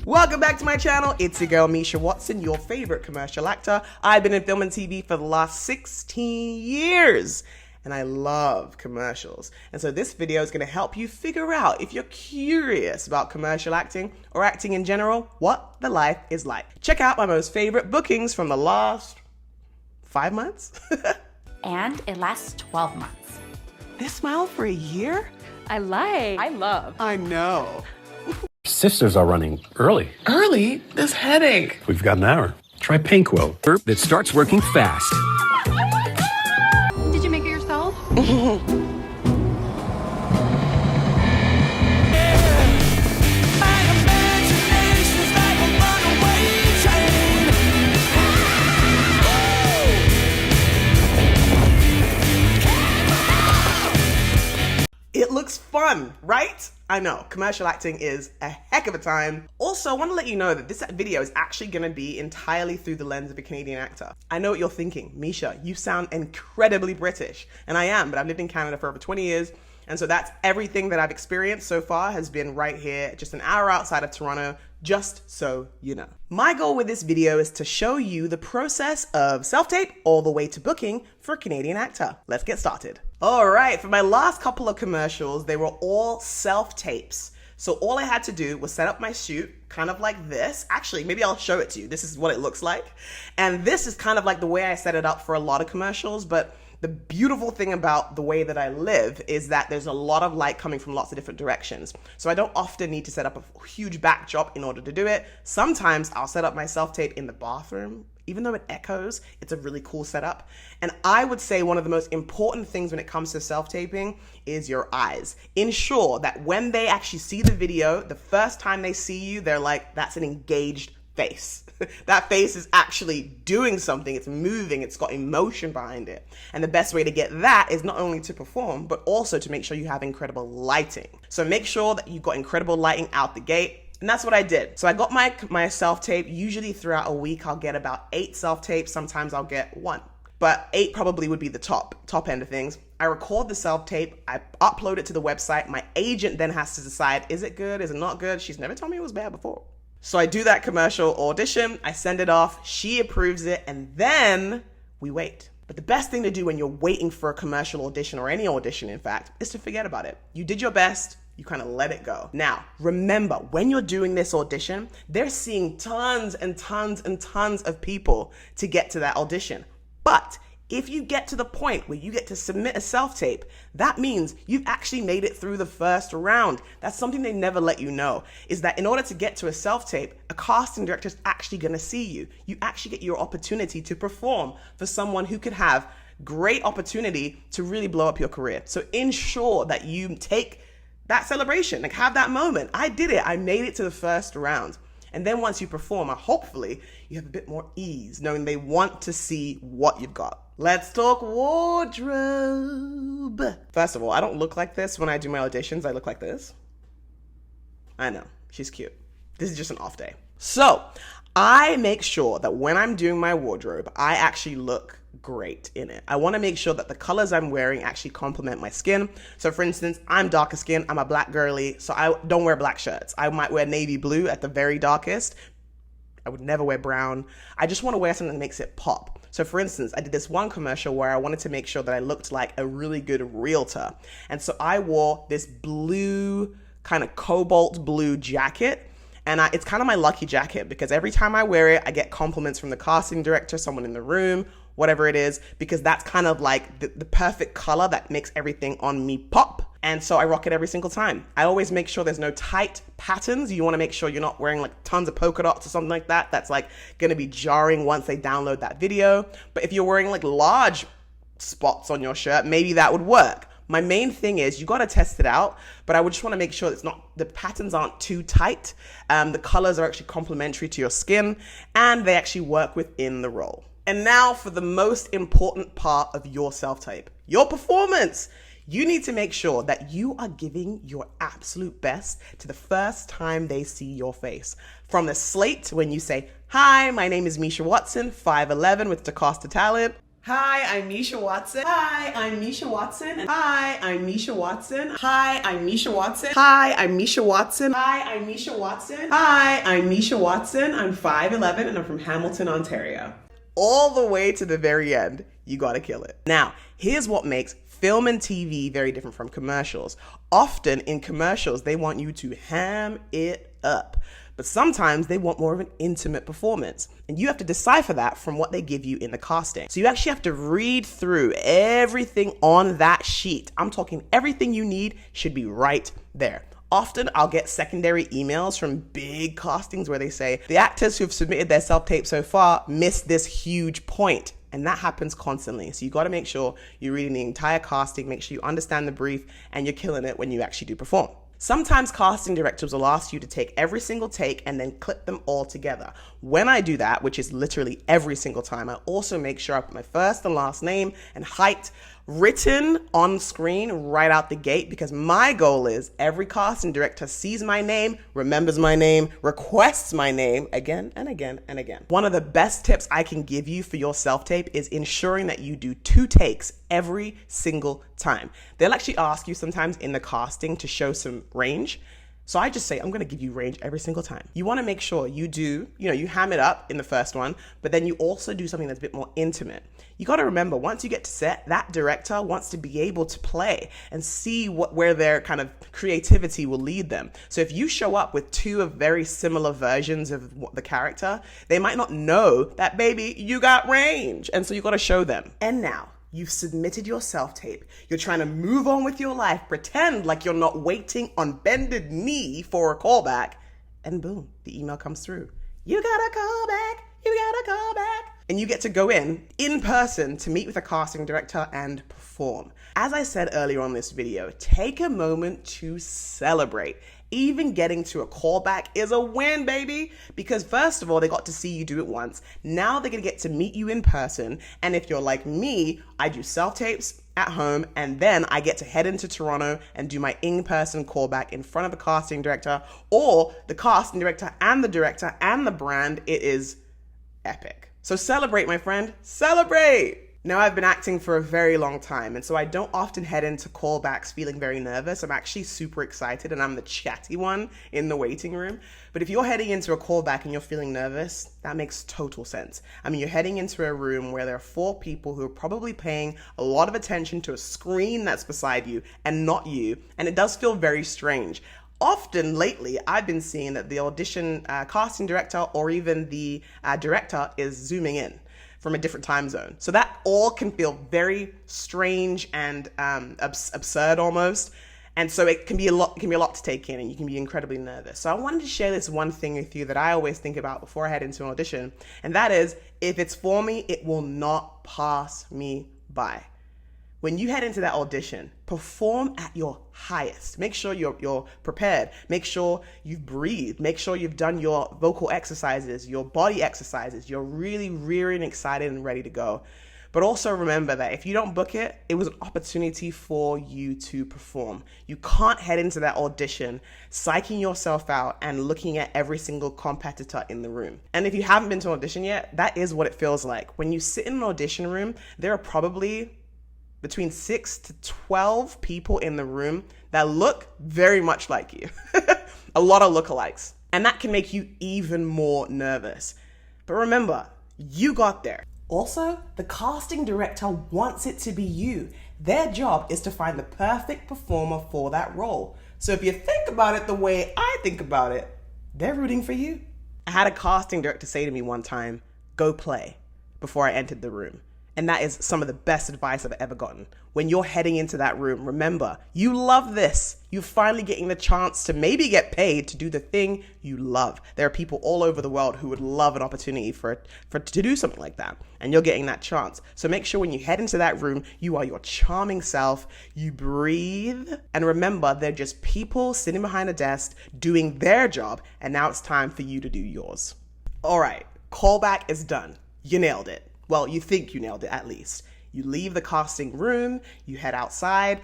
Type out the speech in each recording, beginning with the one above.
Welcome back to my channel. It's your girl Misha Watson, your favorite commercial actor. I've been in film and TV for the last 16 years and I love commercials. And so this video is going to help you figure out, if you're curious about commercial acting or acting in general, what the life is like. Check out my most favorite bookings from the last 5 months. And it lasts 12 months. This smile for a year? I love. I know. Sisters are running early. Early? This headache. We've got an hour. Try Panquil. Herb that starts working fast. Did you make it yourself? It looks fun, right? I know, commercial acting is a heck of a time. Also, I want to let you know that this video is actually going to be entirely through the lens of a Canadian actor. I know what you're thinking, Misha, you sound incredibly British. And I am, but I've lived in Canada for over 20 years. And so that's everything that I've experienced so far has been right here, just an hour outside of Toronto, just so you know. My goal with this video is to show you the process of self-tape all the way to booking for a Canadian actor. Let's get started. All right, for my last couple of commercials, they were all self-tapes. So all I had to do was set up my shoot kind of like this. Actually, maybe I'll show it to you. This is what it looks like. And this is kind of like the way I set it up for a lot of commercials, but the beautiful thing about the way that I live is that there's a lot of light coming from lots of different directions. So I don't often need to set up a huge backdrop in order to do it. Sometimes I'll set up my self-tape in the bathroom. Even though it echoes, it's a really cool setup. And I would say one of the most important things when it comes to self-taping is your eyes. Ensure that when they actually see the video, the first time they see you, they're like, that's an engaged face. That face is actually doing something, it's moving, it's got emotion behind it. And the best way to get that is not only to perform, but also to make sure you have incredible lighting. So make sure that you've got incredible lighting out the gate. And that's what I did. So I got my self-tape. Usually throughout a week, I'll get about 8 self-tapes. Sometimes I'll get 1. But 8 probably would be the top end of things. I record the self-tape. I upload it to the website. My agent then has to decide, is it good? Is it not good? She's never told me it was bad before. So I do that commercial audition. I send it off. She approves it. And then we wait. But the best thing to do when you're waiting for a commercial audition, or any audition in fact, is to forget about it. You did your best. You kind of let it go. Now, remember, when you're doing this audition, they're seeing tons and tons and tons of people to get to that audition. But if you get to the point where you get to submit a self-tape, that means you've actually made it through the first round. That's something they never let you know, is that in order to get to a self-tape, a casting director is actually going to see you. You actually get your opportunity to perform for someone who could have great opportunity to really blow up your career. So ensure that you take that celebration, like have that moment. I did it. I made it to the first round. And then once you perform, hopefully you have a bit more ease knowing they want to see what you've got. Let's talk wardrobe. First of all, I don't look like this when I do my auditions. I look like this. I know, she's cute. This is just an off day. So I make sure that when I'm doing my wardrobe, I actually look great in it. I want to make sure that the colors I'm wearing actually complement my skin. So for instance, I'm darker skin, I'm a black girly, so I don't wear black shirts. I might wear navy blue at the very darkest. I would never wear brown. I just want to wear something that makes it pop. So for instance, I did this one commercial where I wanted to make sure that I looked like a really good realtor. And so I wore this blue, kind of cobalt blue jacket. And it's kind of my lucky jacket because every time I wear it, I get compliments from the casting director, someone in the room, whatever it is, because that's kind of like the perfect color that makes everything on me pop. And so I rock it every single time. I always make sure there's no tight patterns. You want to make sure you're not wearing like tons of polka dots or something like that. That's like going to be jarring once they download that video. But if you're wearing like large spots on your shirt, maybe that would work. My main thing is you got to test it out, but I would just want to make sure the patterns aren't too tight. The colors are actually complementary to your skin and they actually work within the role. And now for the most important part of your self-tape, your performance. You need to make sure that you are giving your absolute best to the first time they see your face. From the slate when you say, hi, my name is Misha Watson, 5'11" with DaCosta talent, Hi, I'm Misha Watson. Hi, I'm Misha Watson. Hi, I'm Misha Watson. Hi, I'm Misha Watson. Hi, I'm Misha Watson. Hi, I'm Misha Watson. Hi, I'm Misha Watson. I'm 5'11" and I'm from Hamilton, Ontario. All the way to the very end, you gotta kill it. Now, here's what makes film and TV very different from commercials. Often in commercials, they want you to ham it up. But sometimes they want more of an intimate performance. And you have to decipher that from what they give you in the casting. So you actually have to read through everything on that sheet. I'm talking everything you need should be right there. Often I'll get secondary emails from big castings where they say, the actors who've submitted their self-tape so far missed this huge point. And that happens constantly. So you got to make sure you're reading the entire casting, make sure you understand the brief, and you're killing it when you actually do perform. Sometimes casting directors will ask you to take every single take and then clip them all together. When I do that, which is literally every single time, I also make sure I put my first and last name and height written on screen right out the gate, because my goal is every casting director sees my name, remembers my name, requests my name again and again and again. One of the best tips I can give you for your self-tape is ensuring that you do 2 takes every single time. They'll actually ask you sometimes in the casting to show some range. So I just say, I'm going to give you range every single time. You want to make sure you do, you ham it up in the first one, but then you also do something that's a bit more intimate. You got to remember, once you get to set, that director wants to be able to play and see where their kind of creativity will lead them. So if you show up with 2 of very similar versions of the character, they might not know that, baby, you got range. And so you got to show them. And now, you've submitted your self-tape. You're trying to move on with your life, pretend like you're not waiting on bended knee for a callback, and boom, the email comes through. You got a callback, you got a callback. And you get to go in person to meet with a casting director and perform. As I said earlier on this video, take a moment to celebrate. Even getting to a callback is a win, baby, because first of all, they got to see you do it once. Now they're gonna get to meet you in person. And if you're like me, I do self-tapes at home, and then I get to head into Toronto and do my in-person callback in front of the casting director, or the casting director and the brand. It is epic. So celebrate, my friend, celebrate. Now, I've been acting for a very long time, and so I don't often head into callbacks feeling very nervous. I'm actually super excited, and I'm the chatty one in the waiting room. But if you're heading into a callback and you're feeling nervous, that makes total sense. I mean, you're heading into a room where there are 4 people who are probably paying a lot of attention to a screen that's beside you and not you, and it does feel very strange. Often lately, I've been seeing that the audition casting director or even the director is zooming in from a different time zone. So that all can feel very strange and absurd almost. And so it can be a lot to take in, and you can be incredibly nervous. So I wanted to share this one thing with you that I always think about before I head into an audition. And that is, if it's for me, it will not pass me by. When you head into that audition, perform at your highest. Make sure you're prepared. Make sure you've breathed. Make sure you've done your vocal exercises, your body exercises. You're really rearing, excited, and ready to go. But also remember that if you don't book it, it was an opportunity for you to perform. You can't head into that audition psyching yourself out and looking at every single competitor in the room. And if you haven't been to an audition yet, that is what it feels like. When you sit in an audition room, there are probably between 6 to 12 people in the room that look very much like you. A lot of lookalikes. And that can make you even more nervous. But remember, you got there. Also, the casting director wants it to be you. Their job is to find the perfect performer for that role. So if you think about it the way I think about it, they're rooting for you. I had a casting director say to me one time, "Go play," before I entered the room. And that is some of the best advice I've ever gotten. When you're heading into that room, remember, you love this. You're finally getting the chance to maybe get paid to do the thing you love. There are people all over the world who would love an opportunity to do something like that. And you're getting that chance. So make sure when you head into that room, you are your charming self. You breathe. And remember, they're just people sitting behind a desk doing their job. And now it's time for you to do yours. All right, callback is done. You nailed it. Well, you think you nailed it at least. You leave the casting room, you head outside,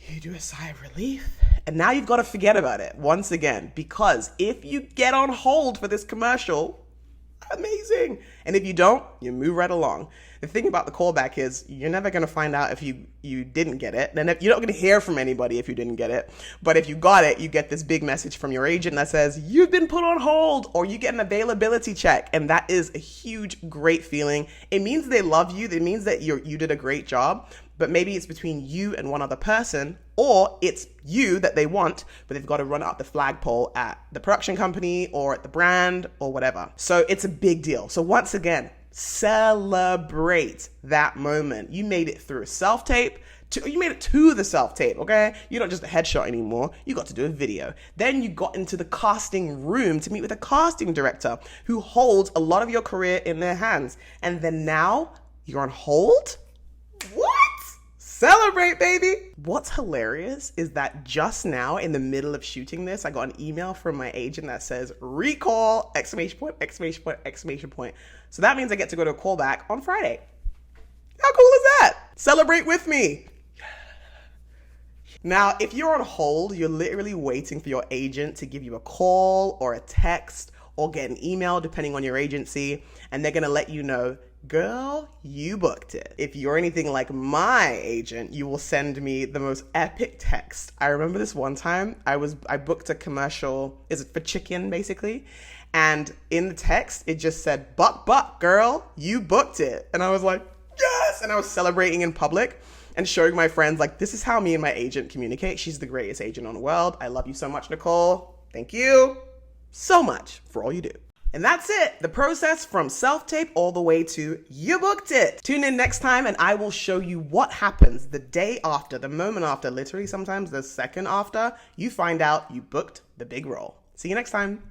you do a sigh of relief, and now you've got to forget about it once again, because if you get on hold for this commercial, amazing. And if you don't, you move right along. The thing about the callback is you're never going to find out if you didn't get it. Then you're not going to hear from anybody if you didn't get it. But if you got it, you get this big message from your agent that says, you've been put on hold, or you get an availability check. And that is a huge, great feeling. It means they love you. It means that you did a great job. But maybe it's between you and one other person, or it's you that they want, but they've got to run out the flagpole at the production company or at the brand or whatever. So it's a big deal. So once again, celebrate that moment. You made it through a self-tape. You made it to the self-tape, okay? You're not just a headshot anymore. You got to do a video. Then you got into the casting room to meet with a casting director who holds a lot of your career in their hands. And then now you're on hold? What? Celebrate, baby. What's hilarious is that just now in the middle of shooting this, I got an email from my agent that says recall, exclamation point, exclamation point, exclamation point. So that means I get to go to a callback on Friday. How cool is that? Celebrate with me. Now, if you're on hold, you're literally waiting for your agent to give you a call or a text or get an email, depending on your agency, and they're gonna let you know, girl, you booked it. If you're anything like my agent, you will send me the most epic text. I remember this one time, I booked a commercial, is it for chicken, basically? And in the text, it just said, buck, girl, you booked it. And I was like, yes! And I was celebrating in public and showing my friends, like, this is how me and my agent communicate. She's the greatest agent in the world. I love you so much, Nicole. Thank you so much for all you do. And that's it. The process from self-tape all the way to you booked it. Tune in next time and I will show you what happens the day after, the moment after, literally sometimes the second after you find out you booked the big role. See you next time.